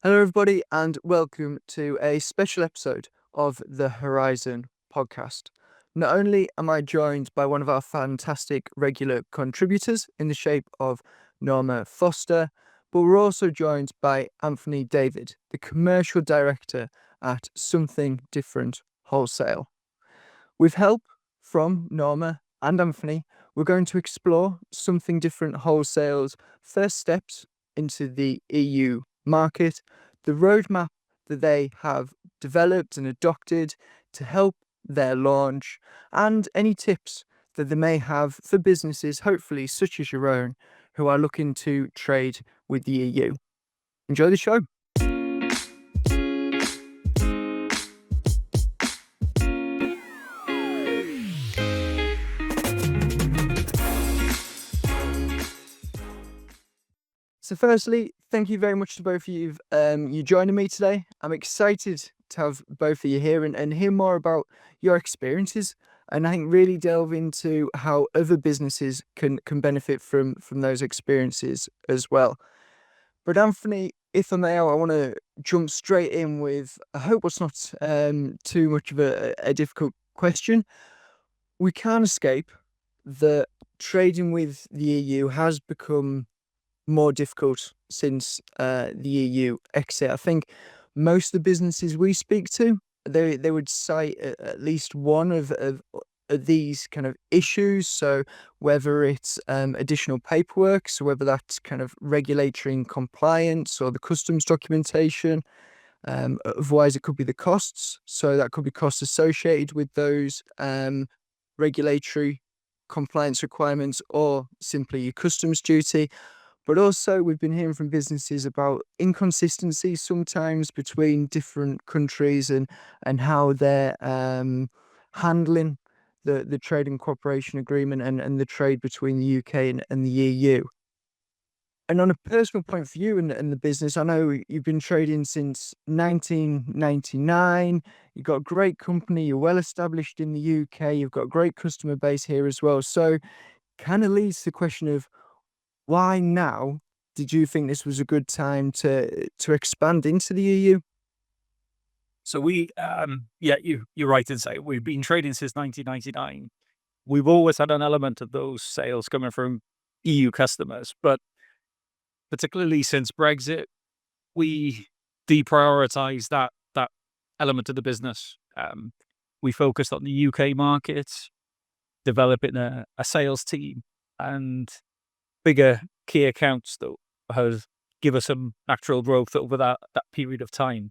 Hello, everybody, and welcome to a special episode of the Horizon podcast. Not only am I joined by one of our fantastic regular contributors in the shape of Norma Foster, but we're also joined by Anthony David, the commercial director at Something Different Wholesale. With help from Norma and Anthony, we're going to explore Something Different Wholesale's first steps into the EU market, the roadmap that they have developed and adopted to help their launch, and any tips that they may have for businesses, hopefully such as your own, who are looking to trade with the EU. Enjoy the show. So firstly, thank you very much to both of you joining me today. I'm excited to have both of you here and hear more about your experiences, and I think really delve into how other businesses can benefit from those experiences as well. But Anthony, if I may, I want to jump straight in with, I hope it's not too much of a difficult question. We can't escape that trading with the EU has become more difficult since the EU exit. I think most of the businesses we speak to, they would cite at least one of these kind of issues. So whether it's additional paperwork, so whether that's kind of regulatory and compliance or the customs documentation. Otherwise, it could be the costs. So that could be costs associated with those regulatory compliance requirements, or simply your customs duty. But also, we've been hearing from businesses about inconsistencies sometimes between different countries and how they're handling the trade and cooperation agreement and the trade between the UK and the EU. And on a personal point for you and the business, I know you've been trading since 1999. You've got a great company. You're well established in the UK. You've got a great customer base here as well. So kind of leads to the question of, why now did you think this was a good time to expand into the EU? So you're right in saying we've been trading since 1999. We've always had an element of those sales coming from EU customers, but particularly since Brexit, we deprioritized that element of the business. We focused on the UK market, developing a sales team and bigger key accounts that has give us some natural growth over that period of time.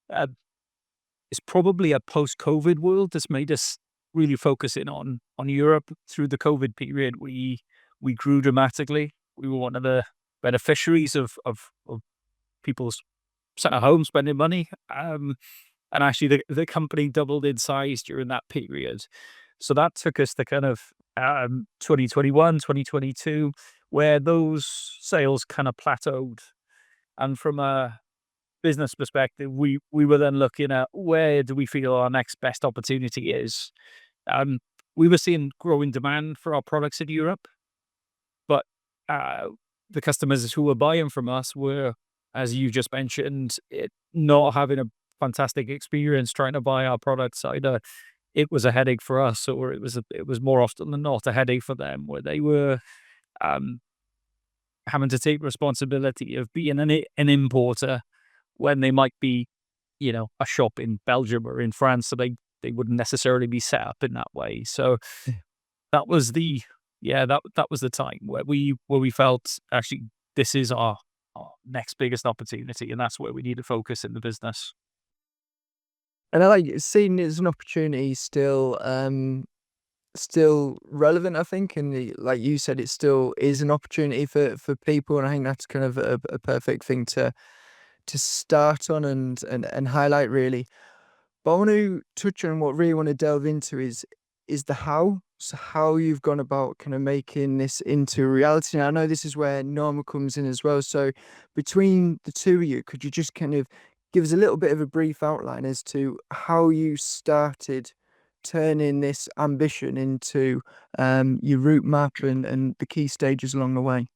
It's probably a post-COVID world that's made us really focus in on Europe. Through the COVID period, we grew dramatically. We were one of the beneficiaries of people sat at home spending money. And actually the company doubled in size during that period. So that took us to kind of 2021, 2022, where those sales kind of plateaued. And from a business perspective, we were then looking at where do we feel our next best opportunity is. We were seeing growing demand for our products in Europe, but the customers who were buying from us were, as you just mentioned, not having a fantastic experience trying to buy our products. Either it was a headache for us, or it was more often than not a headache for them, where they were having to take responsibility of being an importer when they might be, a shop in Belgium or in France, so they wouldn't necessarily be set up in that way. So that was that was the time where we felt actually this is our next biggest opportunity, and that's where we need to focus in the business. And I like seeing it as an opportunity still relevant, I think, and like you said, it still is an opportunity for people, and I think that's kind of a perfect thing to start on and highlight, really. But I want to touch on what I really want to delve into is the how. So how you've gone about kind of making this into reality. And I know this is where Norma comes in as well. So between the two of you, could you just kind of give us a little bit of a brief outline as to how you started turning this ambition into your route map and the key stages along the way?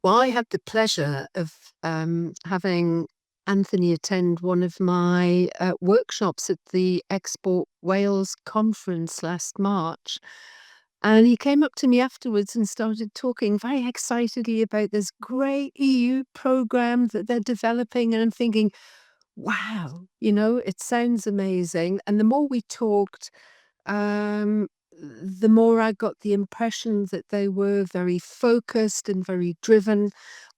Well, I had the pleasure of having Anthony attend one of my workshops at the Export Wales conference last March. And he came up to me afterwards and started talking very excitedly about this great EU program that they're developing. And I'm thinking, wow, it sounds amazing. And the more we talked, the more I got the impression that they were very focused and very driven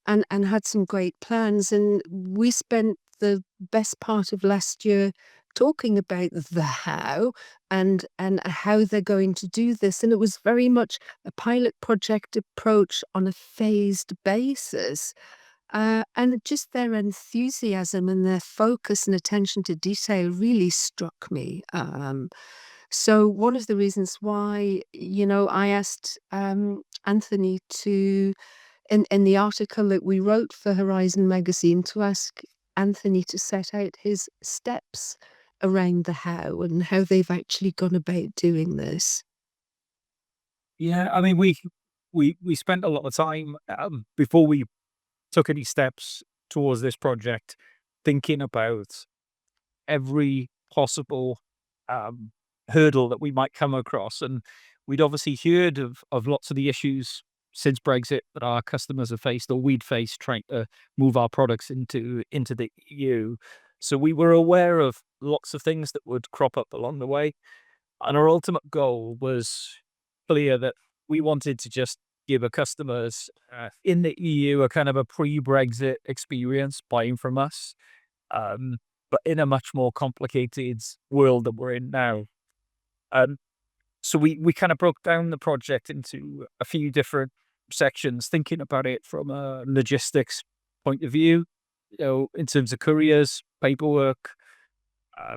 and had some great plans. And we spent the best part of last year talking about the how and how they're going to do this. And it was very much a pilot project approach on a phased basis. And just their enthusiasm and their focus and attention to detail really struck me. So one of the reasons why, I asked Anthony to, in the article that we wrote for Horizon magazine, to ask Anthony to set out his steps around the how and how they've actually gone about doing this. Yeah, I mean, we spent a lot of time before we took any steps towards this project, thinking about every possible um, hurdle that we might come across. And we'd obviously heard of lots of the issues since Brexit that our customers have faced or we'd faced trying to move our products into the EU. So we were aware of lots of things that would crop up along the way. And our ultimate goal was clear that we wanted to just give our customers in the EU a kind of a pre-Brexit experience buying from us, um, but in a much more complicated world that we're in now. Um, so we kind of broke down the project into a few different sections, thinking about it from a logistics point of view, in terms of couriers, paperwork, uh,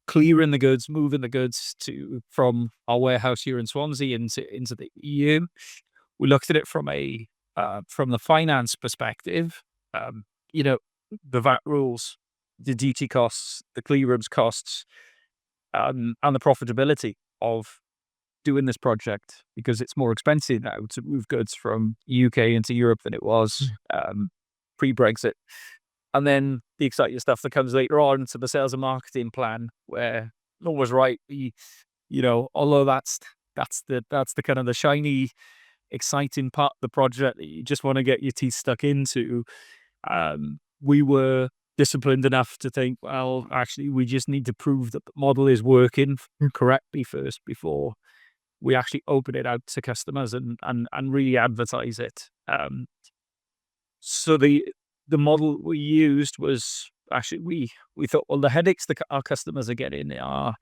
clearing the goods, moving the goods from our warehouse here in Swansea into the EU. We looked at it from the finance perspective. Um, you know, the VAT rules, the DT costs, the clearance costs, and the profitability of doing this project, because it's more expensive now to move goods from UK into Europe than it was pre-Brexit. And then the exciting stuff that comes later on to the sales and marketing plan, where Norma's right. Although that's the kind of the shiny, exciting part of the project that you just want to get your teeth stuck into. We were disciplined enough to think, well, actually, we just need to prove that the model is working correctly first before we actually open it out to customers and really advertise it. So the model we used was actually we thought, well, the headaches that our customers are getting are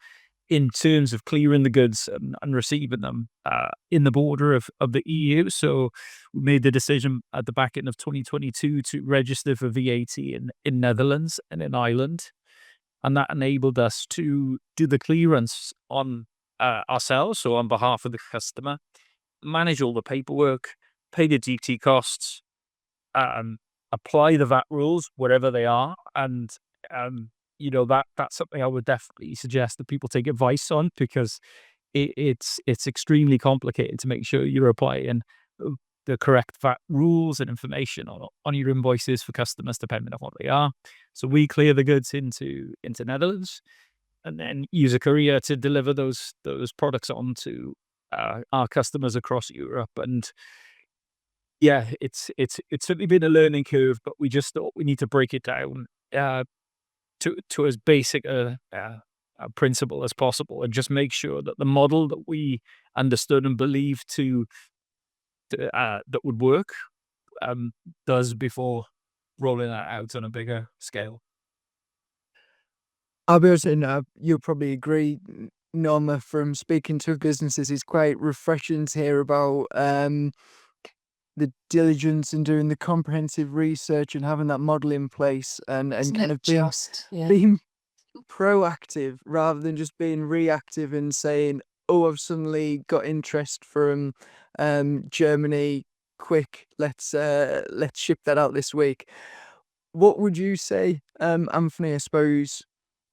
in terms of clearing the goods and receiving them in the border of the EU. So we made the decision at the back end of 2022 to register for VAT in Netherlands and in Ireland. And that enabled us to do the clearance on ourselves, so on behalf of the customer, manage all the paperwork, pay the DT costs, um, apply the VAT rules wherever they are, and that's something I would definitely suggest that people take advice on, because it's extremely complicated to make sure you're applying the correct VAT rules and information on your invoices for customers, depending on what they are. So we clear the goods into Netherlands, and then use a courier to deliver those products on to our customers across Europe. And yeah, it's certainly been a learning curve, but we just thought we need to break it down to as basic a principle as possible, and just make sure that the model that we understood and believed that would work does before rolling that out on a bigger scale. I'll be honest, and you'll probably agree, Norma, from speaking to businesses, it's quite refreshing to hear about the diligence and doing the comprehensive research and having that model in place, and Isn't kind it of being just? Yeah. being proactive rather than just being reactive and saying, "Oh, I've suddenly got interest from Germany. Quick, let's ship that out this week." What would you say, Anthony? I suppose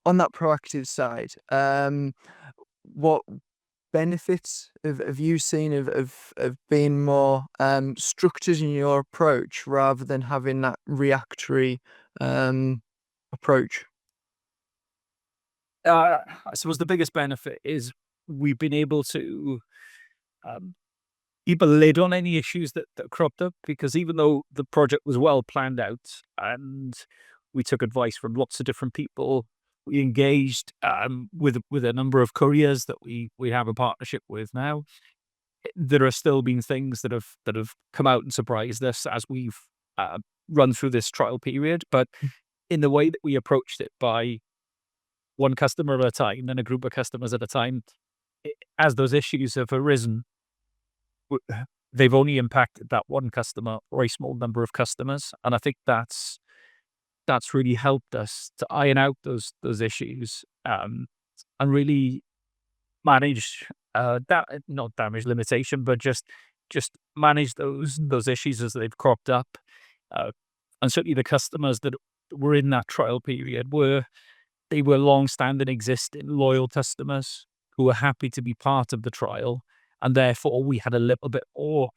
on that proactive side, what benefits of you seen of being more structured in your approach rather than having that reactory approach? I suppose the biggest benefit is we've been able to um, keep a lid on any issues that cropped up, because even though the project was well planned out and we took advice from lots of different people, we engaged with a number of couriers that we have a partnership with now. There are still been things that have come out and surprised us as we've uh, run through this trial period, but in the way that we approached it, by one customer at a time, then a group of customers at a time, as those issues have arisen, they've only impacted that one customer or a small number of customers, and I think that's really helped us to iron out those issues, and really manage that, not damage limitation, but just manage those issues as they've cropped up. Uh, and certainly the customers that were in that trial period were long-standing, existing, loyal customers who were happy to be part of the trial, and therefore we had a little bit more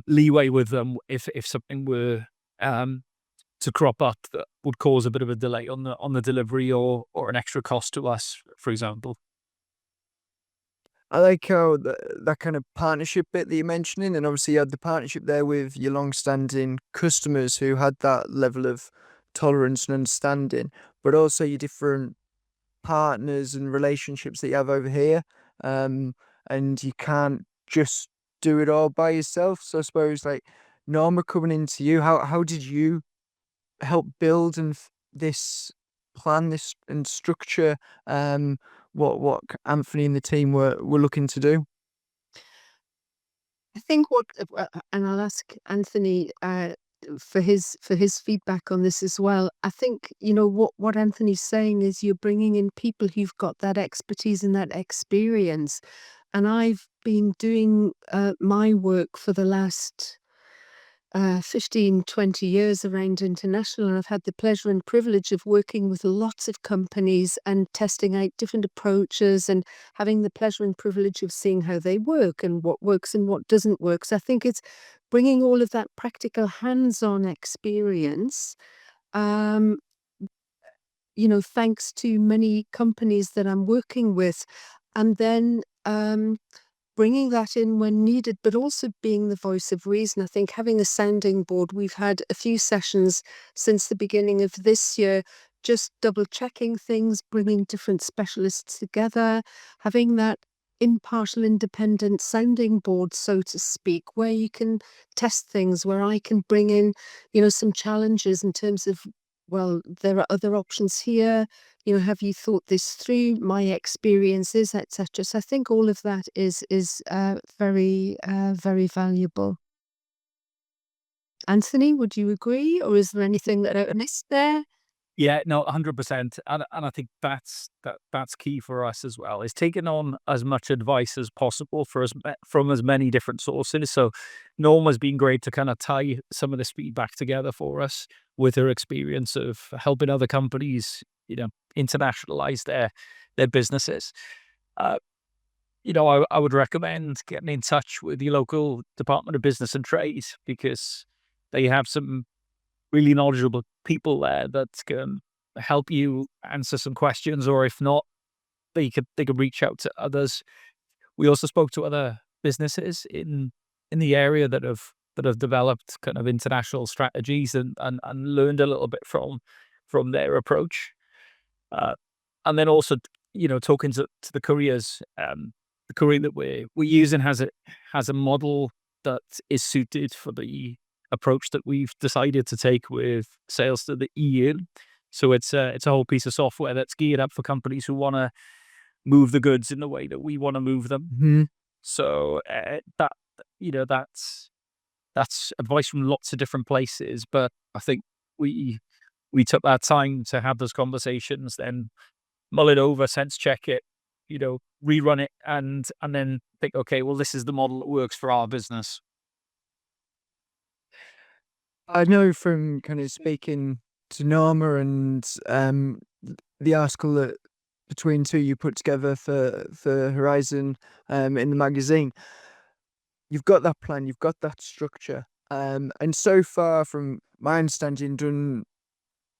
leeway with them if something were to crop up that would cause a bit of a delay on the delivery, or an extra cost to us, for example. I like how that kind of partnership bit that you're mentioning, and obviously you had the partnership there with your long-standing customers who had that level of tolerance and understanding, but also your different partners and relationships that you have over here. Um, and you can't just do it all by yourself. So I suppose like Norma coming into you, how did you help build this plan, this and structure Anthony and the team were looking to do? I think and I'll ask Anthony for his feedback on this as well. I think what Anthony's saying is you're bringing in people who've got that expertise and that experience, and I've been doing my work for the last 15, 20 years around international, and I've had the pleasure and privilege of working with lots of companies and testing out different approaches and having the pleasure and privilege of seeing how they work and what works and what doesn't work. So I think it's bringing all of that practical hands-on experience, um, thanks to many companies that I'm working with, and then bringing that in when needed, but also being the voice of reason. I think having a sounding board, we've had a few sessions since the beginning of this year, just double checking things, bringing different specialists together, having that impartial, independent sounding board, so to speak, where you can test things, where I can bring in, some challenges in terms of, well, there are other options here. Have you thought this through? My experiences, etc. So I think all of that is very very valuable. Anthony, would you agree, or is there anything that I missed there? Yeah, no, 100%, and I think that's key for us as well, is taking on as much advice as possible from as many different sources. So Norma's been great to kind of tie some of this feedback together for us with her experience of helping other companies, internationalize their businesses. Uh, I would recommend getting in touch with your local Department of Business and Trade, because they have some really knowledgeable people there that can help you answer some questions, or if not, they could reach out to others. We also spoke to other businesses in the area that have developed kind of international strategies, and learned a little bit from their approach. Uh, and then also, talking to the couriers, the courier that we're using has a model that is suited for the approach that we've decided to take with sales to the EU. So it's a whole piece of software that's geared up for companies who want to move the goods in the way that we want to move them. Mhm. So that's advice from lots of different places, but I think we we took that time to have those conversations, then mull it over, sense check it, rerun it, and then think, okay, well, this is the model that works for our business. I know from kind of speaking to Norma and the article that between two you put together for Horizon in the magazine. You've got that plan, you've got that structure, and so far, from my understanding, done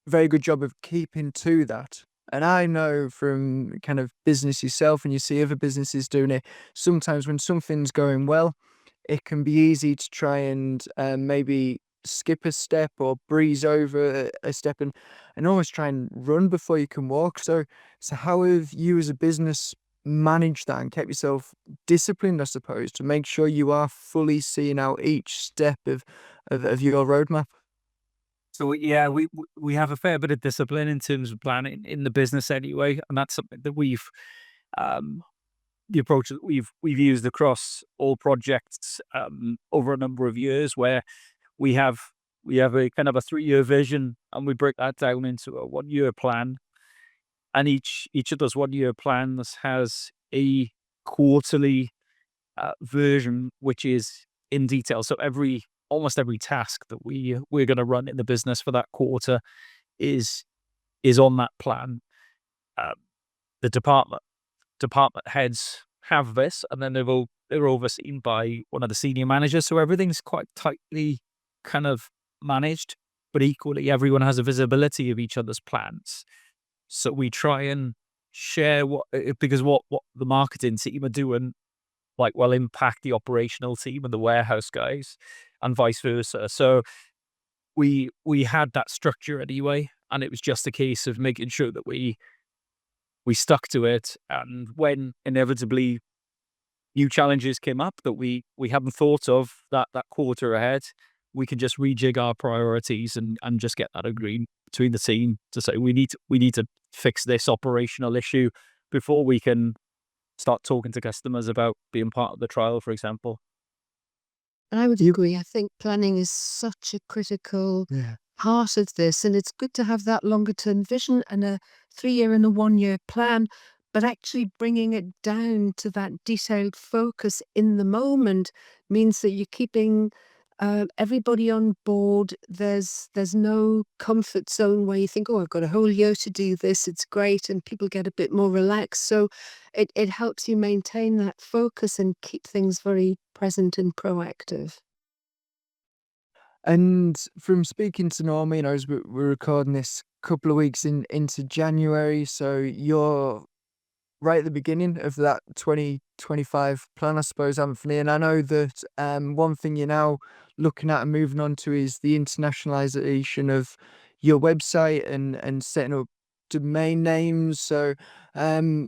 a very good job of keeping to that. And I know from kind of business yourself, and you see other businesses doing it, sometimes when something's going well, it can be easy to try and maybe skip a step or breeze over a step and almost try and run before you can walk. So how have you as a business managed that and kept yourself disciplined, I suppose, to make sure you are fully seeing out each step of your roadmap? So yeah, we have a fair bit of discipline in terms of planning in the business anyway, and that's something that um, the approach that we've used across all projects over a number of years, where we have we have a kind of a 3-year vision, and we break that down into a 1-year plan, and each of those 1-year plans has a quarterly version, which is in detail. So almost every task that we're going to run in the business for that quarter is on that plan. Uh, the department heads have this, and then they're overseen by one of the senior managers. So everything's quite tightly kind of managed, but equally everyone has a visibility of each other's plans. So we try and share because what the marketing team are doing like will impact the operational team and the warehouse guys, and vice versa. So we had that structure anyway, and it was just a case of making sure that we stuck to it. And when inevitably new challenges came up that we hadn't thought of that quarter ahead, we can just rejig our priorities and just get that agreed between the team to say we need to fix this operational issue before we can start talking to customers about being part of the trial, for example. I would agree. I think planning is such a critical Yeah. part of this, and it's good to have that longer term vision and a 3-year and a 1-year plan, but actually bringing it down to that detailed focus in the moment means that you're keeping everybody on board. There's no comfort zone where you think, oh, I've got a whole year to do this. It's great, and people get a bit more relaxed. So it helps you maintain that focus and keep things very present and proactive. And from speaking to Norma, as we're recording this couple of weeks into January, so you're right at the beginning of that 2025 plan, I suppose, Anthony. And I know that one thing you're now looking at and moving on to is the internationalization of your website and setting up domain names. So, um,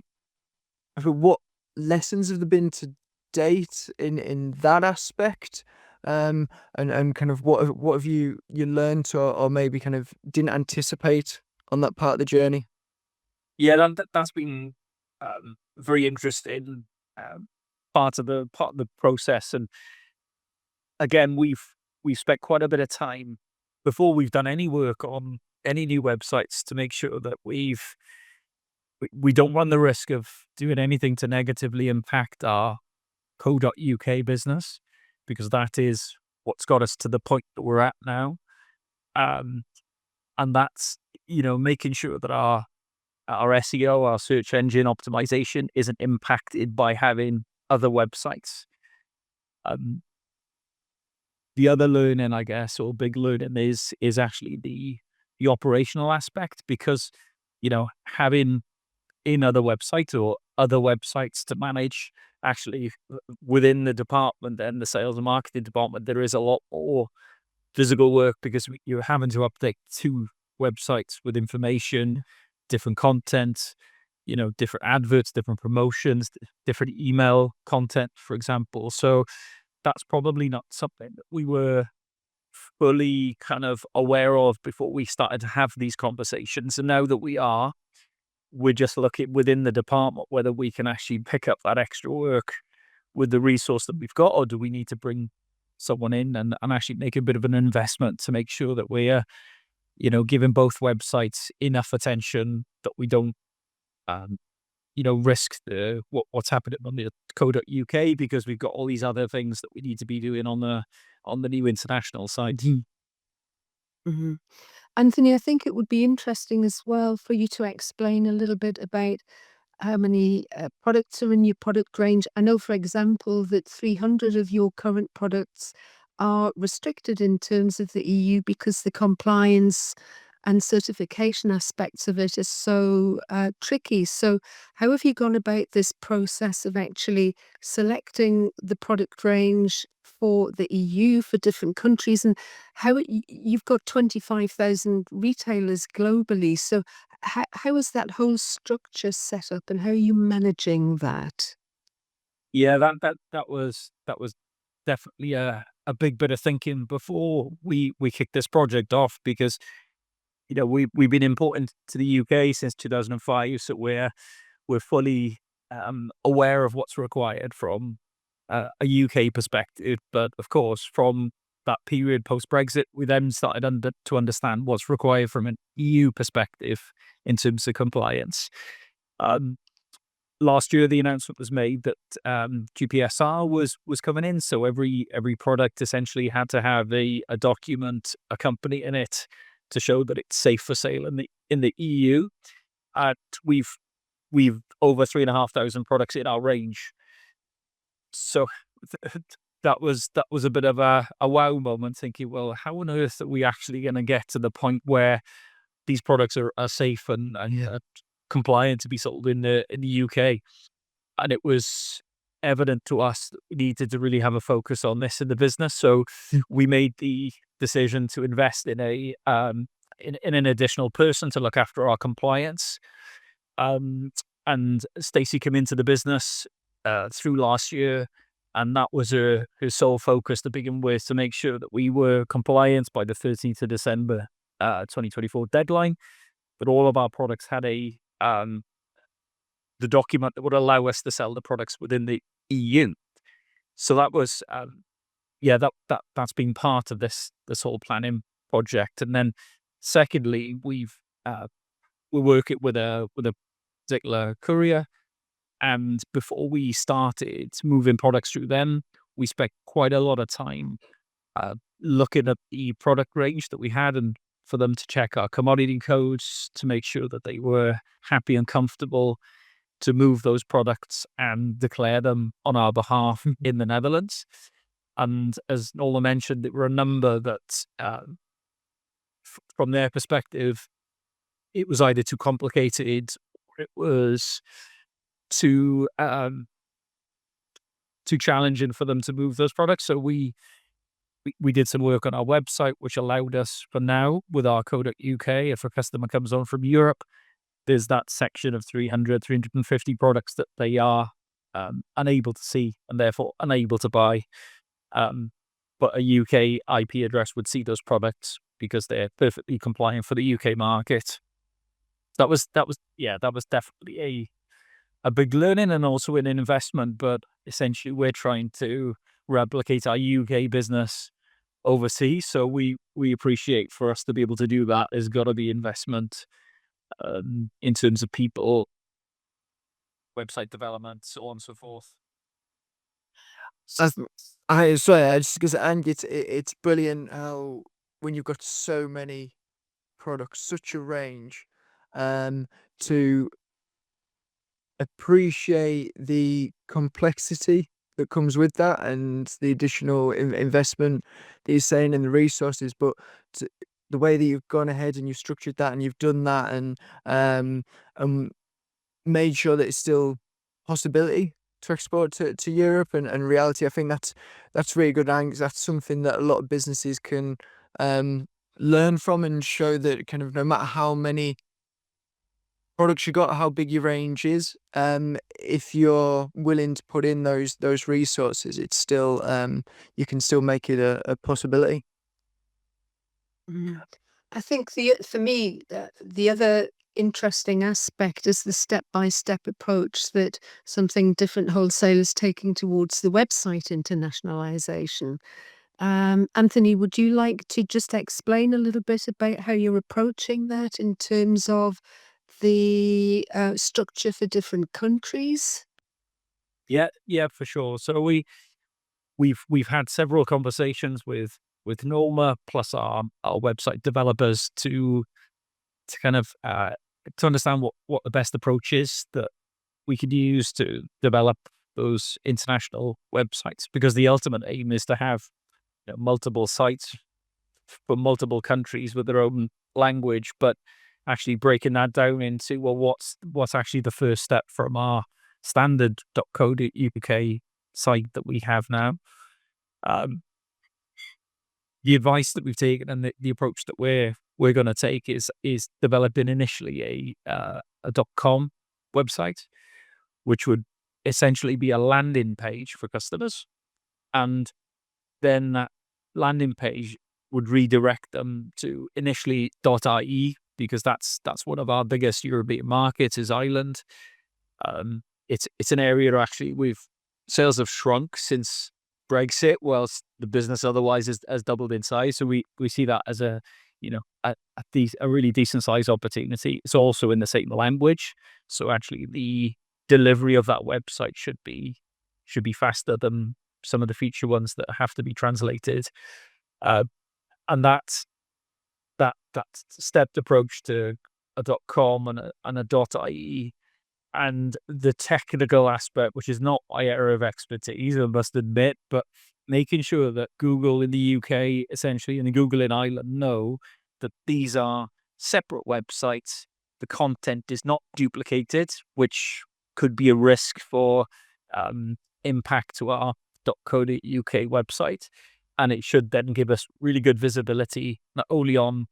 what lessons have there been to date in that aspect? And kind of what have you learned or maybe kind of didn't anticipate on that part of the journey? Yeah, that's been very interesting um, part of the process. And again, we've spent quite a bit of time before we've done any work on any new websites to make sure that we don't run the risk of doing anything to negatively impact our co.uk business, because that is what's got us to the point that we're at now. Um, and that's making sure that our SEO, our search engine optimization, isn't impacted by having other websites. Um, the other learning, I guess, or big learning is actually the operational aspect, because having in other websites or other websites to manage, actually within the department and the sales and marketing department, there is a lot more physical work, because you're having to update 2 websites with information, different content, different adverts, different promotions, different email content, for example. So that's probably not something that we were fully kind of aware of before we started to have these conversations. And now that we're just looking within the department whether we can actually pick up that extra work with the resource that we've got, or do we need to bring someone in and actually make a bit of an investment to make sure that we're giving both websites enough attention, that we don't um, risk what's happening on the co.uk, because we've got all these other things that we need to be doing on the new international side. Mhm. Anthony, I think it would be interesting as well for you to explain a little bit about how many products are in your product range. I know, for example, that 300 of your current products are restricted in terms of the EU because the compliance and certification aspects of it are so tricky. So, how have you gone about this process of actually selecting the product range for the EU for different countries? And you've got 25,000 retailers globally. So, how is that whole structure set up, and how are you managing that? Yeah, that was definitely a big bit of thinking before we kicked this project off, because we've been importing to the UK since 2005, so we're fully aware of what's required from a UK perspective. But of course, from that period post-Brexit, we then started to understand what's required from an EU perspective in terms of compliance. Um, Last year, the announcement was made that GPSR was coming in, so every product essentially had to have a document accompanying it to show that it's safe for sale in the EU. And we've over 3,500 products in our range. So that was a bit of a wow moment, thinking, well, how on earth are we actually going to get to the point where these products are safe and compliant to be sold in the UK? And it was evident to us that we needed to really have a focus on this in the business. So we made the decision to invest in in an additional person to look after our compliance. And Stacey came into the business through last year, and that was her sole focus to begin with, to make sure that we were compliant by the 13th of December 2024 deadline. But all of our products had the document that would allow us to sell the products within the EU. So that was that's been part of this whole planning project. And then secondly, we're working with a particular courier, and before we started moving products through them, we spent quite a lot of time looking at the product range that we had, and for them to check our commodity codes to make sure that they were happy and comfortable to move those products and declare them on our behalf in the Netherlands. And as Norma mentioned, there were a number that, from their perspective, it was either too complicated or it was too challenging for them to move those products. So we did some work on our website, which allowed us, for now, with our code at UK, if a customer comes on from Europe, there's that section of 350 products that they are unable to see and therefore unable to buy. But a UK IP address would see those products because they're perfectly compliant for the UK market. That was definitely a big learning and also an investment. But essentially, we're trying to replicate our UK business overseas. So we appreciate, for us to be able to do that, there's got to be investment in terms of people, website development, so on and so forth. I just because, and it's brilliant how, when you've got so many products, such a range, to appreciate the complexity that comes with that, and the additional investment that you're saying, and the resources. But the way that you've gone ahead and you've structured that and you've done that, and made sure that it's still possibility to export to Europe and reality, I think that's really good. And that's something that a lot of businesses can learn from, and show that kind of, no matter how many products you got, how big your range is, if you're willing to put in those resources, it's still, you can still make it a possibility. I think for me, the other interesting aspect is the step-by-step approach that Something Different Wholesale is taking towards the website internationalization. Anthony, would you like to just explain a little bit about how you're approaching that in terms of the structure for different countries? Yeah, for sure. So we've had several conversations with Norma, plus our website developers, to kind of to understand what the best approach is that we could use to develop those international websites, because the ultimate aim is to have multiple sites for multiple countries with their own language, but actually breaking that down into, well, what's actually the first step from our standard .co.uk site that we have now. The advice that we've taken and the approach that we're going to take is developing initially a .com website, which would essentially be a landing page for customers, and then that landing page would redirect them to initially .ie, because that's one of our biggest European markets is Ireland. It's an area where actually sales have shrunk since Brexit, whilst the business otherwise has doubled in size. So we see that as a really decent size opportunity. It's also in the same language, so actually the delivery of that website should be faster than some of the feature ones that have to be translated. And that stepped approach to a .com and a .ie, and the technical aspect, which is not my area of expertise, I must admit, but making sure that Google in the UK, essentially, and Google in Ireland know that these are separate websites. The content is not duplicated, which could be a risk for impact to our .co.uk website. And it should then give us really good visibility, not only on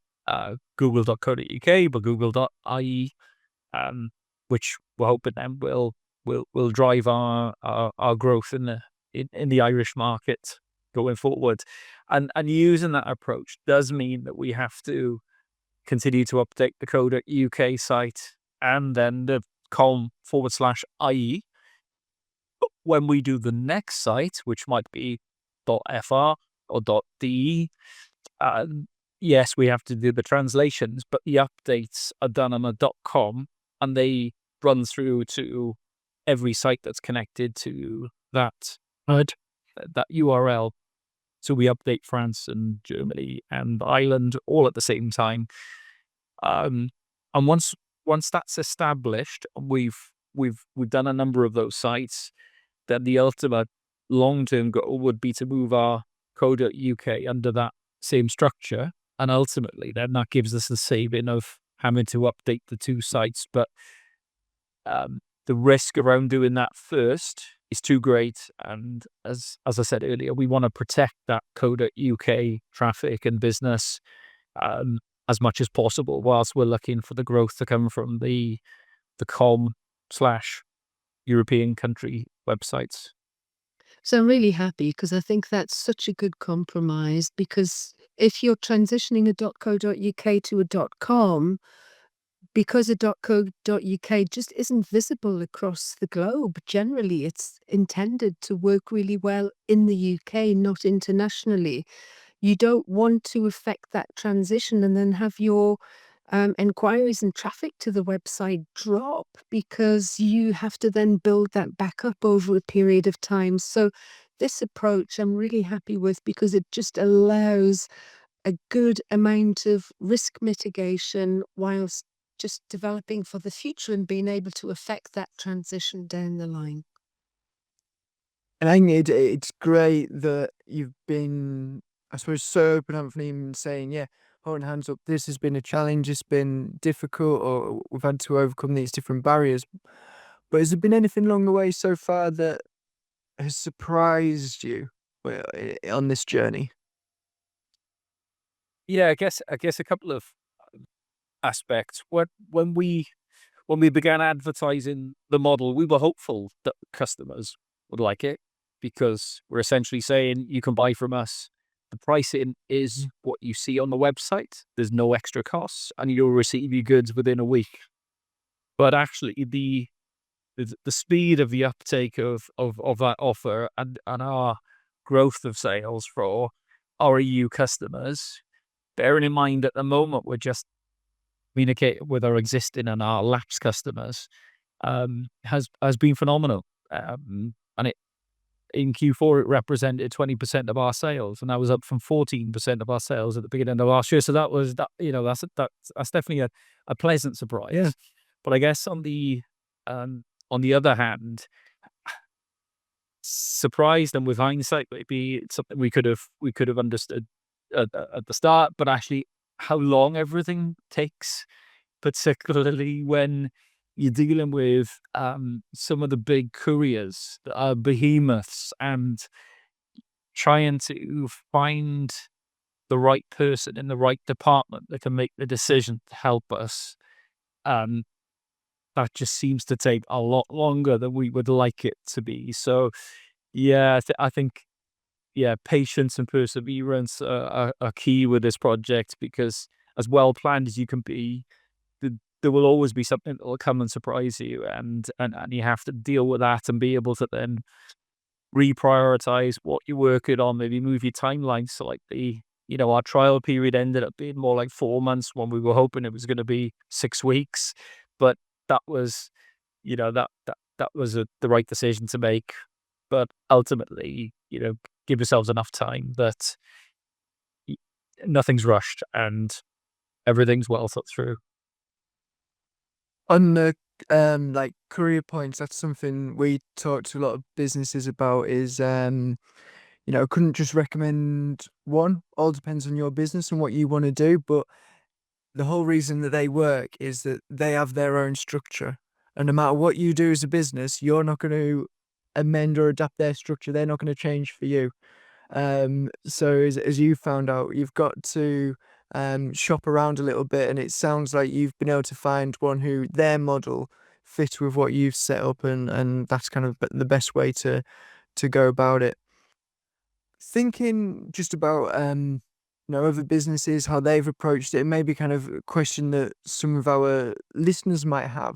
google.co.uk, but google.ie, which we're hoping then will drive our growth in the Irish market going forward. And using that approach does mean that we have to continue to update the .co.uk site and then the com/IE. When we do the next site, which might be .fr or .de, yes, we have to do the translations, but the updates are done on a .com, and they run through to every site that's connected to that URL. So we update France and Germany and Ireland all at the same time. And once that's established, we've done a number of those sites, then the ultimate long-term goal would be to move our .co.uk under that same structure, and ultimately then that gives us the saving of having to update the two sites. But the risk around doing that first is too great, and as I said earlier, we want to protect that .co.uk traffic and business as much as possible, whilst we're looking for the growth to come from the com/European country websites. So I'm really happy because I think that's such a good compromise, because if you're transitioning a .co.uk to a .com, because a .co.uk just isn't visible across the globe. Generally, it's intended to work really well in the UK, not internationally. You don't want to affect that transition and then have your inquiries and traffic to the website drop, because you have to then build that back up over a period of time. So this approach I'm really happy with, because it just allows a good amount of risk mitigation whilst just developing for the future and being able to affect that transition down the line. And I think it's great that you've been, I suppose, so open, Anthony, in saying, yeah, holding hands up, this has been a challenge, it's been difficult, or we've had to overcome these different barriers. But has there been anything along the way so far that has surprised you on this journey? Yeah, I guess a couple of aspects. When we began advertising the model, we were hopeful that customers would like it, because we're essentially saying you can buy from us. The pricing is what you see on the website. There's no extra costs, and you'll receive your goods within a week. But actually, the speed of the uptake of that offer and our growth of sales for our EU customers, bearing in mind at the moment we're just communicating with our existing and our lapsed customers, has been phenomenal. And in Q4 it represented 20% of our sales, and that was up from 14% of our sales at the beginning of last year. So that's definitely a pleasant surprise. Yeah. But I guess on the on the other hand, surprised, and with hindsight, maybe it's something we could have understood at the start, but actually how long everything takes, particularly when you're dealing with some of the big couriers that are behemoths, and trying to find the right person in the right department that can make the decision to help us. Um, that just seems to take a lot longer than we would like it to be. So, yeah, I think, yeah, patience and perseverance are key with this project, because as well planned as you can be, there will always be something that will come and surprise you, and you have to deal with that and be able to then reprioritize what you're working on, maybe move your timelines slightly. Our trial period ended up being more like 4 months when we were hoping it was going to be 6 weeks, but that was, that was the right decision to make. But ultimately, give yourselves enough time that y- nothing's rushed and everything's well thought through. On the like career points, that's something we talk to a lot of businesses about. Is couldn't just recommend one. All depends on your business and what you want to do, but the whole reason that they work is that they have their own structure, and no matter what you do as a business, you're not going to amend or adapt their structure. They're not going to change for you. So as you found out, you've got to shop around a little bit, and it sounds like you've been able to find one who their model fit with what you've set up, and that's kind of the best way to go about it. Thinking just about other businesses, how they've approached it, and maybe kind of a question that some of our listeners might have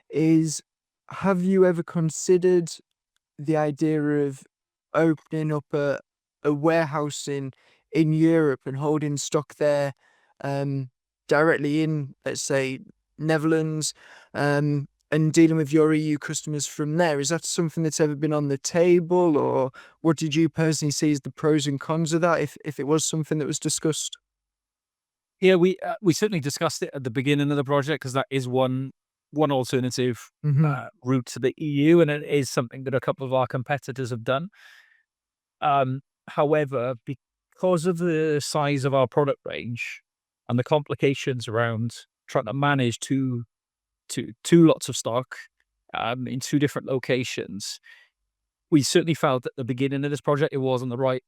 is, have you ever considered the idea of opening up a warehouse in Europe and holding stock there, um, directly in, let's say, Netherlands, and dealing with your EU customers from there? Is that something that's ever been on the table, or what did you personally see as the pros and cons of that, if it was something that was discussed? Yeah, we certainly discussed it at the beginning of the project, because that is one alternative Hmm. route to the EU, and it is something that a couple of our competitors have done. Um, However, because of the size of our product range and the complications around trying to manage two lots of stock in two different locations, we certainly felt at the beginning of this project it wasn't the right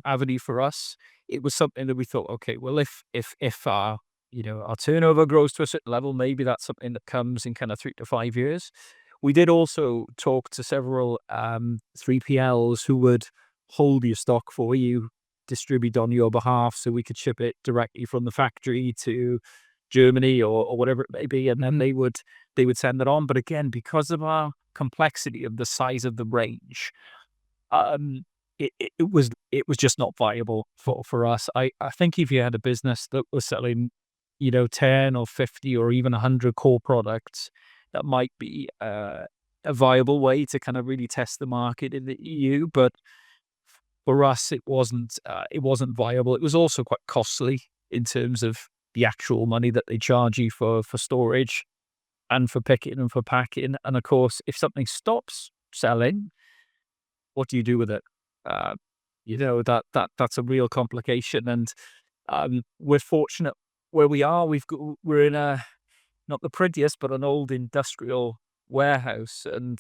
avenue for us. It was something that we thought, okay, well, if our our turnover grows to a certain level, maybe that's something that comes in kind of 3 to 5 years. We did also talk to several 3PLs who would hold your stock for you, distribute on your behalf, so we could ship it directly from the factory to Germany, or whatever it may be, and then Hmm. they would send it on. But again, because of our complexity of the size of the range, um, it was just not viable for us. I think if you had a business that was selling, 10 or 50 or even 100 core products, that might be a viable way to kind of really test the market in the EU. But for us, it wasn't viable. It was also quite costly in terms of the actual money that they charge you for storage and for picking and for packing. And of course, if something stops selling, what do you do with it? Uh, that's a real complication. And we're fortunate where we are. We're in a, not the prettiest, but an old industrial warehouse. And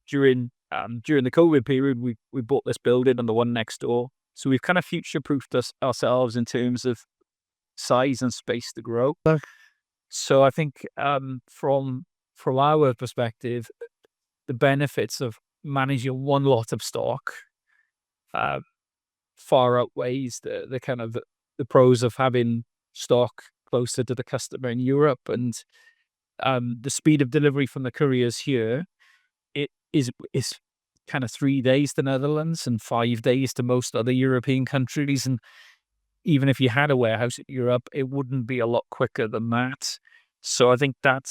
during the COVID period, we bought this building and the one next door. So we've kind of future proofed ourselves in terms of size and space to grow. So, So I think from our perspective, the benefits of managing one lot of stock uh, far outweighs the kind of the pros of having stock closer to the customer in Europe. And the speed of delivery from the couriers here, it is kind of 3 days to Netherlands and 5 days to most other European countries. And even if you had a warehouse in Europe, it wouldn't be a lot quicker than that. So I think that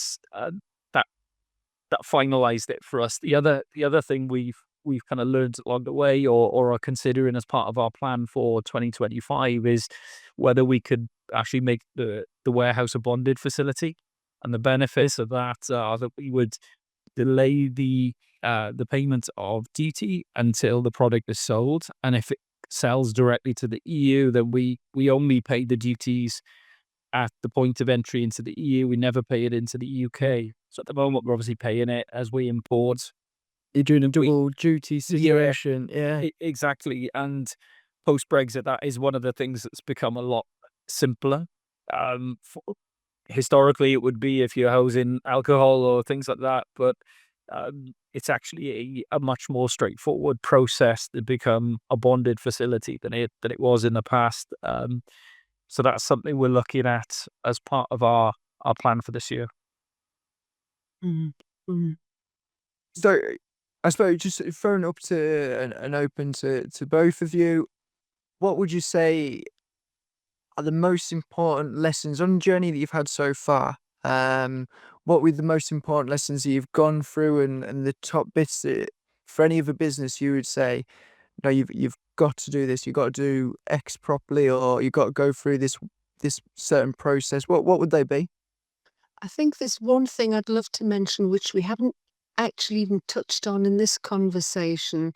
that finalized it for us. The other thing we've kind of learned along the way, or are considering as part of our plan for 2025, is whether we could actually make the warehouse a bonded facility. And the benefits of that are that we would delay the payment of duty until the product is sold, and if it sells directly to the EU, then we only pay the duties at the point of entry into the EU. We never pay it into the UK. So at the moment, we're obviously paying it as we import. You're doing a We- double duty situation. Yeah. Exactly. And post-Brexit, that is one of the things that's become a lot simpler. Historically, it would be if you're housing alcohol or things like that, but it's actually a much more straightforward process to become a bonded facility than it was in the past. So that's something we're looking at as part of our plan for this year. Mm, mm. So I suppose just throwing up to and open to both of you, what would you say are the most important lessons on the journey that you've had so far? What were the most important lessons that you've gone through, and the top bits that for any other business you would say, no, you've got to do this, you've got to do X properly, or you've got to go through this certain process. What would they be? I think there's one thing I'd love to mention, which we haven't actually even touched on in this conversation,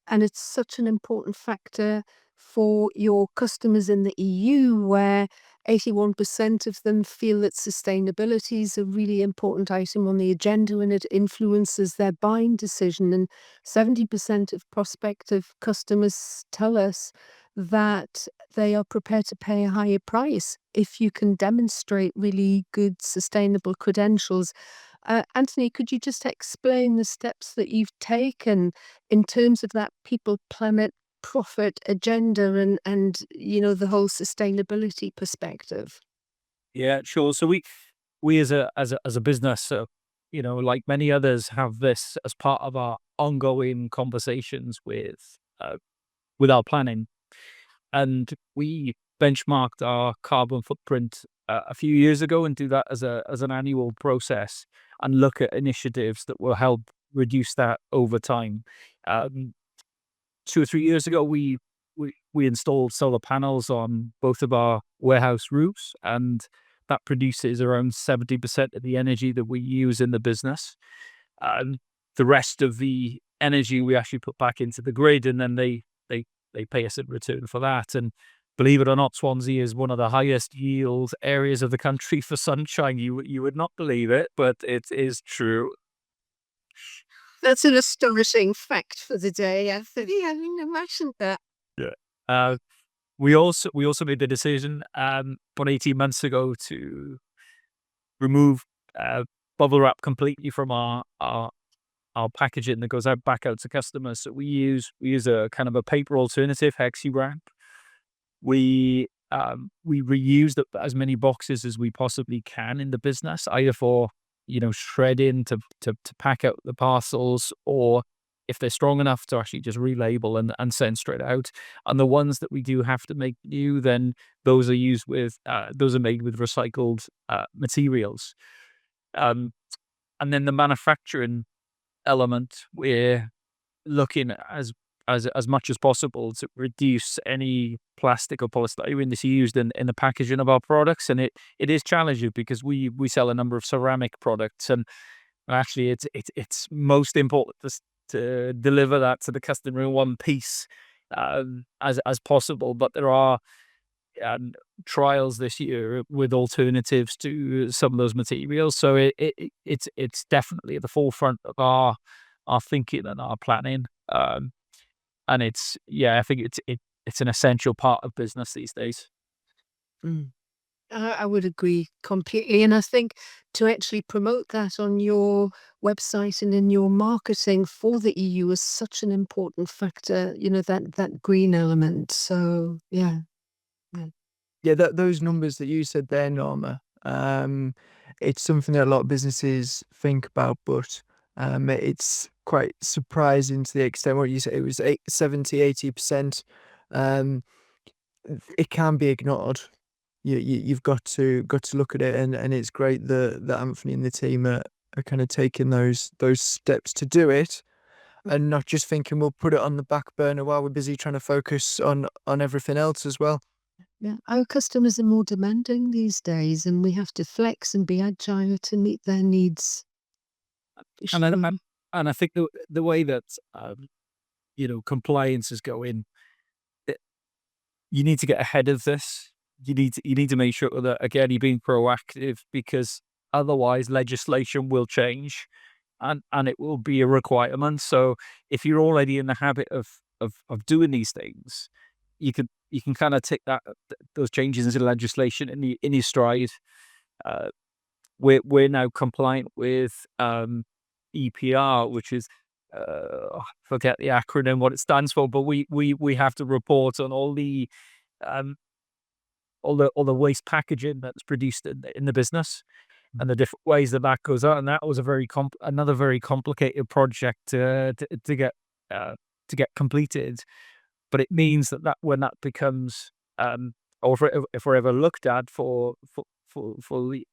and it's such an important factor for your customers in the EU, where 81% of them feel that sustainability is a really important item on the agenda and it influences their buying decision. And 70% of prospective customers tell us that they are prepared to pay a higher price if you can demonstrate really good sustainable credentials. Anthony, could you just explain the steps that you've taken in terms of that people, planet, profit agenda and the whole sustainability perspective? Yeah, sure. So we as a business, like many others, have this as part of our ongoing conversations with our planning, and we benchmarked our carbon footprint a few years ago, and do that as an annual process, and look at initiatives that will help reduce that over time. Um, 2 or 3 years ago, we installed solar panels on both of our warehouse roofs, and that produces around 70% of the energy that we use in the business. And the rest of the energy we actually put back into the grid, and then they pay us in return for that. And believe it or not, Swansea is one of the highest yield areas of the country for sunshine. You would not believe it, but it is true. That's an astonishing fact for the day, Anthony. I didn't imagine that. Yeah. Uh, we also made the decision about 18 months ago to remove bubble wrap completely from our packaging that goes back out to customers. So we use a kind of a paper alternative, hexi wrap. We reuse as many boxes as we possibly can in the business, either for shredding to pack out the parcels, or if they're strong enough to actually just relabel and send straight out. And the ones that we do have to make new, then those are made with recycled materials. Um, and then the manufacturing element, we're looking as much as possible to reduce any plastic or polystyrene that's used in the packaging of our products. And it is challenging because we sell a number of ceramic products, and actually it's most important to deliver that to the customer in one piece as possible. But there are trials this year with alternatives to some of those materials, so it's definitely at the forefront of our thinking and our planning. And I think it's an essential part of business these days. Mm. I would agree completely. And I think to actually promote that on your website and in your marketing for the EU is such an important factor, that green element. So, yeah. Yeah, those numbers that you said there, Norma, it's something that a lot of businesses think about, but it's quite surprising to the extent what you said. It was 70-80%. Um, it can be ignored. You've got to look at it, and it's great that Anthony and the team are kind of taking those steps to do it, and not just thinking we'll put it on the back burner while we're busy trying to focus on everything else as well. Yeah, our customers are more demanding these days, and we have to flex and be agile to meet their needs. And I, Sure. and I think the way that compliance is going, it, you need to get ahead of this. You need to make sure that, again, you're being proactive, because otherwise legislation will change, and it will be a requirement. So if you're already in the habit of doing these things, you can kind of take those changes into legislation in your stride. Uh, we're now compliant with EPR, which is I forget the acronym what it stands for, but we have to report on um, all the waste packaging that's produced in the business, and the different ways that goes out. And that was another very complicated project to get uh, completed. But it means that when that becomes, or if we're ever looked at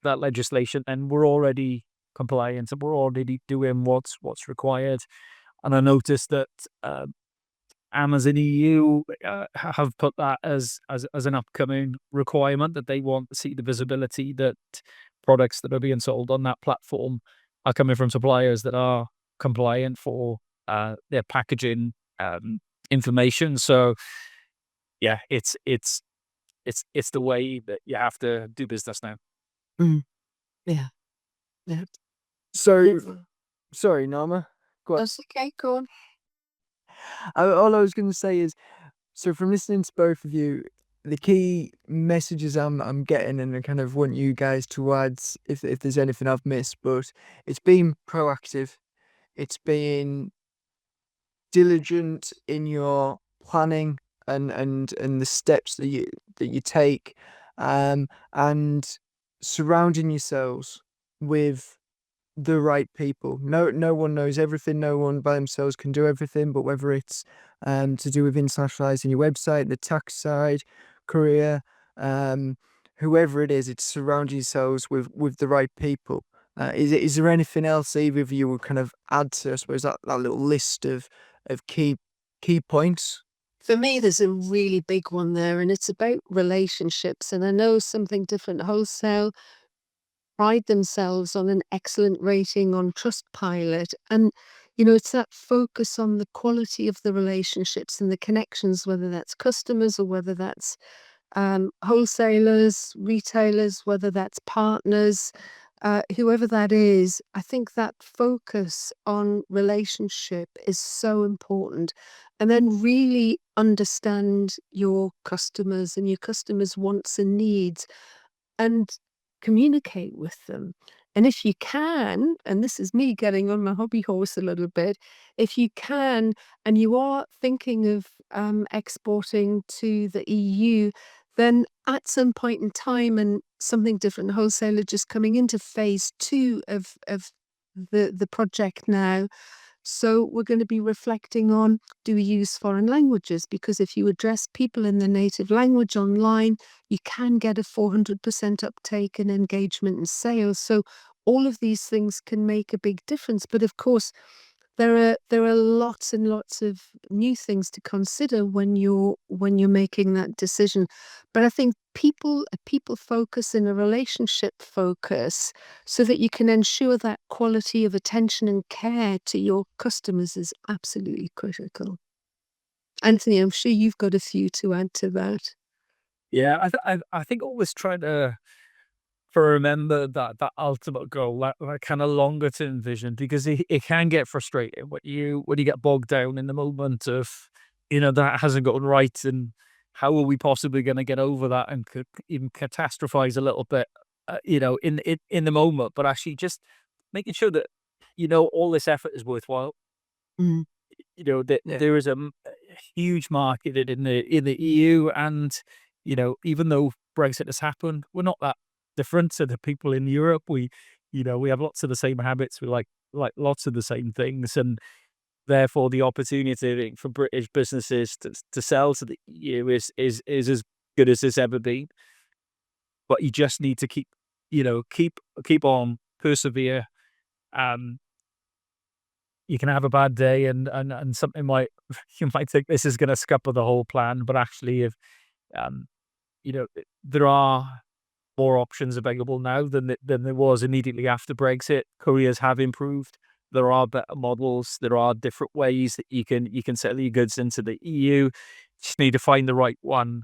that legislation, then we're already compliant, and we're already doing what's required. And I noticed that Amazon EU have put that as an upcoming requirement, that they want to see the visibility that products that are being sold on that platform are coming from suppliers that are compliant for their packaging information. So yeah, it's the way that you have to do business now. Mm. Yeah. Yeah. So, sorry, Norma. Go on. That's okay. Go on. All I was going to say is, so from listening to both of you, the key messages I'm getting, and I kind of want you guys to add if there's anything I've missed, but it's being proactive, it's being diligent in your planning and the steps that you take, and surrounding yourselves with the right people. No one knows everything. No one by themselves can do everything. But whether it's to do with internationalizing your website, the tax side, career, um, whoever it is, it's surrounding yourselves with the right people. Is there anything else either of you would kind of add to, I suppose, that little list of key points? For me, there's a really big one there, and it's about relationships. And I know Something Different Wholesale pride themselves on an excellent rating on Trustpilot. And, it's that focus on the quality of the relationships and the connections, whether that's customers or whether that's wholesalers, retailers, whether that's partners, whoever that is. I think that focus on relationship is so important. And then really understand your customers and your customers' wants and needs, and communicate with them. And if you can, and this is me getting on my hobby horse a little bit, if you can, and you are thinking of exporting to the EU, then at some point in time, and Something Different Wholesaler just coming into phase 2 of the project now. So we're going to be reflecting on, do we use foreign languages? Because if you address people in their native language online, you can get a 400% uptake in engagement and sales. So all of these things can make a big difference. But of course, there are lots and lots of new things to consider when you're making that decision. But I think a people focus and a relationship focus, so that you can ensure that quality of attention and care to your customers, is absolutely critical. Anthony, I'm sure you've got a few to add to that. Yeah, I think always trying to remember that ultimate goal, that kind of longer term vision, because it can get frustrating when you get bogged down in the moment of, that hasn't gotten right, and how are we possibly going to get over that, and could even catastrophize a little bit, in the moment. But actually just making sure that all this effort is worthwhile. Mm. That Yeah. there is a huge market in the EU, and even though Brexit has happened, we're not that different to the people in Europe. We have lots of the same habits. We like lots of the same things, and therefore the opportunity for British businesses to sell to the EU is as good as it's ever been. But you just need to keep on, persevere. Um, you can have a bad day, and something might you might think this is going to scupper the whole plan, but actually, if um, there are more options available now than there was immediately after Brexit. Careers have improved. there are better models. There are different ways that you can sell your goods into the EU. Just need to find the right one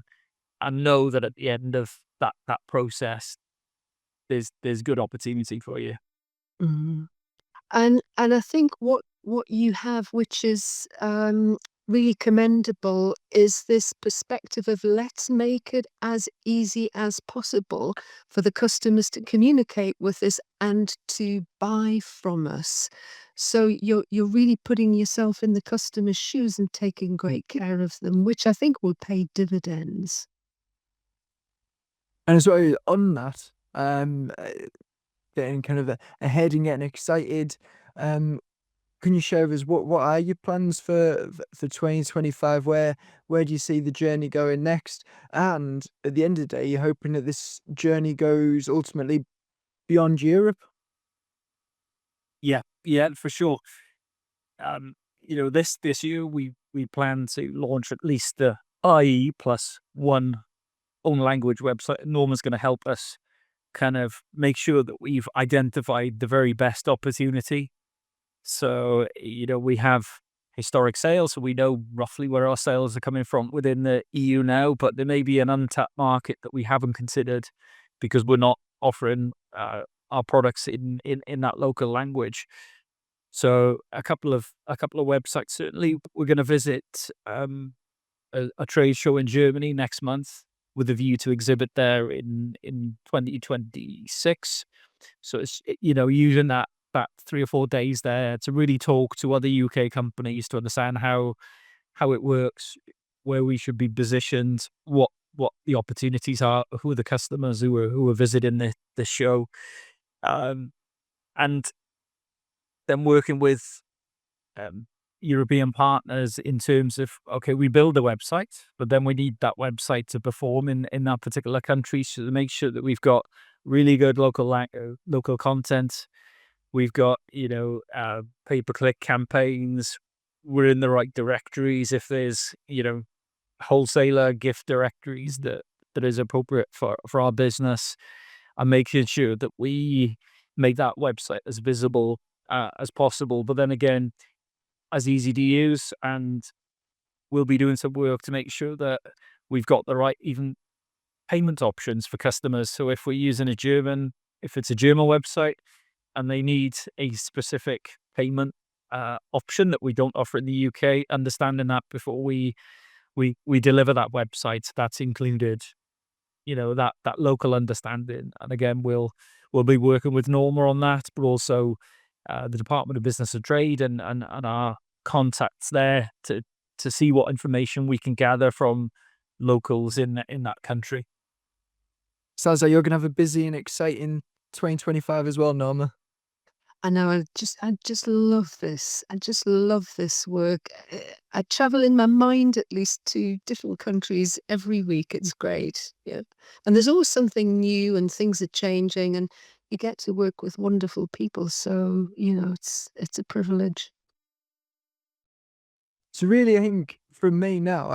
and know that at the end of that process, there's good opportunity for you. Mhm. And I think what you have, which is really commendable, is this perspective of let's make it as easy as possible for the customers to communicate with us and to buy from us. So you're really putting yourself in the customer's shoes and taking great care of them, which I think will pay dividends. And so on that, getting kind of ahead and getting excited, um, can you share with us what are your plans for 2025? Where do you see the journey going next? And at the end of the day, you're hoping that this journey goes ultimately beyond Europe? Yeah, yeah, for sure. This year we plan to launch at least the IE plus one own language website. Norma's going to help us kind of make sure that we've identified the very best opportunity. So, we have historic sales, so we know roughly where our sales are coming from within the EU now, but there may be an untapped market that we haven't considered because we're not offering our products in that local language. So a couple of websites. Certainly, we're going to visit a trade show in Germany next month with a view to exhibit there in 2026. So it's using that 3 or 4 days there to really talk to other UK companies to understand how it works, where we should be positioned, what the opportunities are, who are the customers who are visiting the show, um, and then working with um, European partners in terms of, okay, we build a website, but then we need that website to perform in that particular country. So to make sure that we've got really good local content, we've got pay-per-click campaigns. We're in the right directories. If there's wholesaler gift directories that is appropriate for our business, and making sure that we make that website as visible as possible. But then again, as easy to use, and we'll be doing some work to make sure that we've got the right even payment options for customers. So if it's a German website and they need a specific payment option that we don't offer in the UK, understanding that before we deliver that website, that's included. That local understanding, and again, we'll be working with Norma on that, but also the Department of Business and Trade and our contacts there to see what information we can gather from locals in that country. Sounds like you're gonna have a busy and exciting 2025 as well, Norma. I know. I just love this. I just love this work. I travel in my mind at least to different countries every week. It's great. Yeah. And there's always something new and things are changing and you get to work with wonderful people. So, it's a privilege. So really, I think from me now,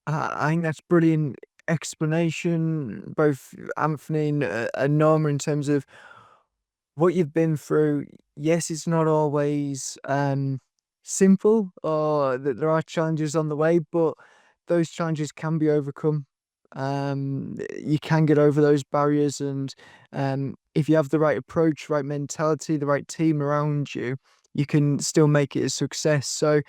I think that's brilliant explanation, both Anthony and Norma, in terms of what you've been through. Yes, it's not always simple, or that there are challenges on the way, but those challenges can be overcome. You can get over those barriers, and if you have the right approach, right mentality, the right team around you, you can still make it a success. So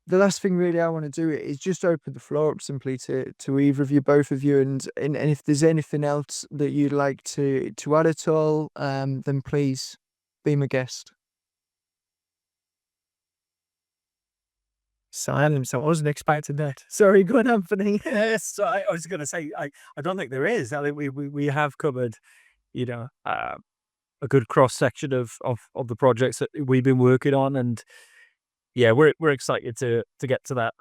the last thing really I want to do is just open the floor up simply to either of you, both of you, and if there's anything else that you'd like to add at all, then please be my guest. Silence. I wasn't expecting that. Sorry, go on, Anthony. Yes, so I was going to say, I don't think there is. I think we have covered, a good cross section of the projects that we've been working on, and yeah, we're excited to get to that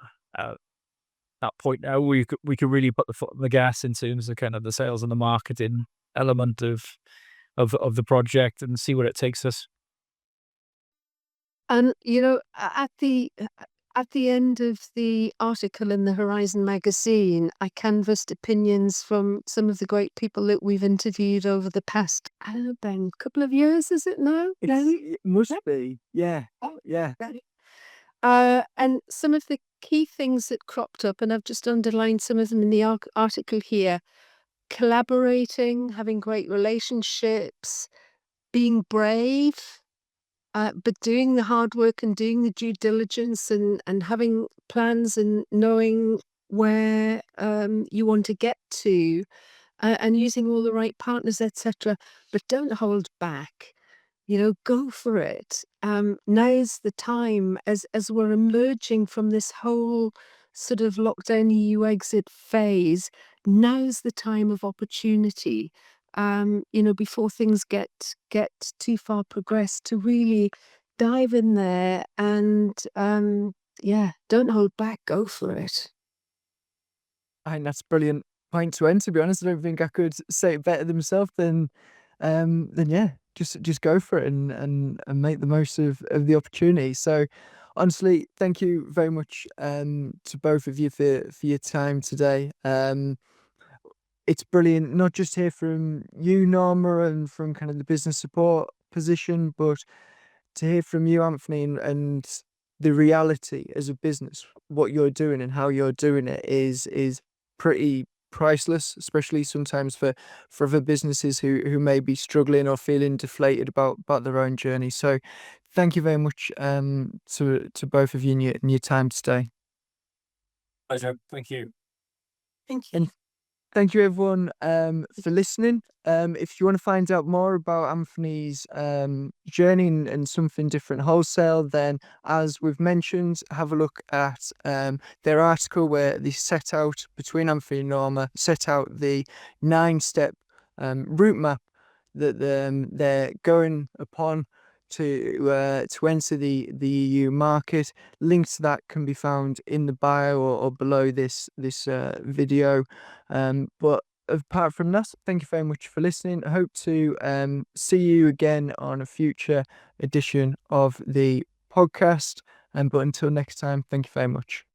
point now. We can really put the foot on the gas in terms of kind of the sales and the marketing element of the project and see where it takes us. And, At the end of the article in the Horizon magazine, I canvassed opinions from some of the great people that we've interviewed over the past, I don't know, Ben, couple of years, is it now? It must be. Yeah. Yeah. And some of the key things that cropped up, and I've just underlined some of them in the article here: collaborating, having great relationships, being brave, but doing the hard work and doing the due diligence and having plans and knowing where you want to get to, and using all the right partners, etc. But don't hold back. Go for it. Now's the time, as we're emerging from this whole sort of lockdown EU exit phase. Now's the time of opportunity. Before things get too far progressed, to really dive in there and yeah, don't hold back. Go for it. I think that's a brilliant point to end, to be honest. I don't think I could say it better than myself than yeah, just go for it and make the most of the opportunity. So honestly, thank you very much to both of you for your time today. It's brilliant not just hear from you, Norma, and from kind of the business support position, but to hear from you, Anthony, and the reality as a business, what you're doing and how you're doing it is pretty priceless, especially sometimes for other businesses who may be struggling or feeling deflated about their own journey. So thank you very much to both of you and your time today. Pleasure. Thank you. Thank you. And thank you, everyone, for listening. If you want to find out more about Anthony's journey and Something Different Wholesale, then, as we've mentioned, have a look at their article where they set out, between Anthony and Norma, set out the 9-step route map that they're going upon to enter the EU market. Links to that can be found in the bio or below this video. But apart from that, thank you very much for listening. I hope to see you again on a future edition of the podcast. But until next time, thank you very much.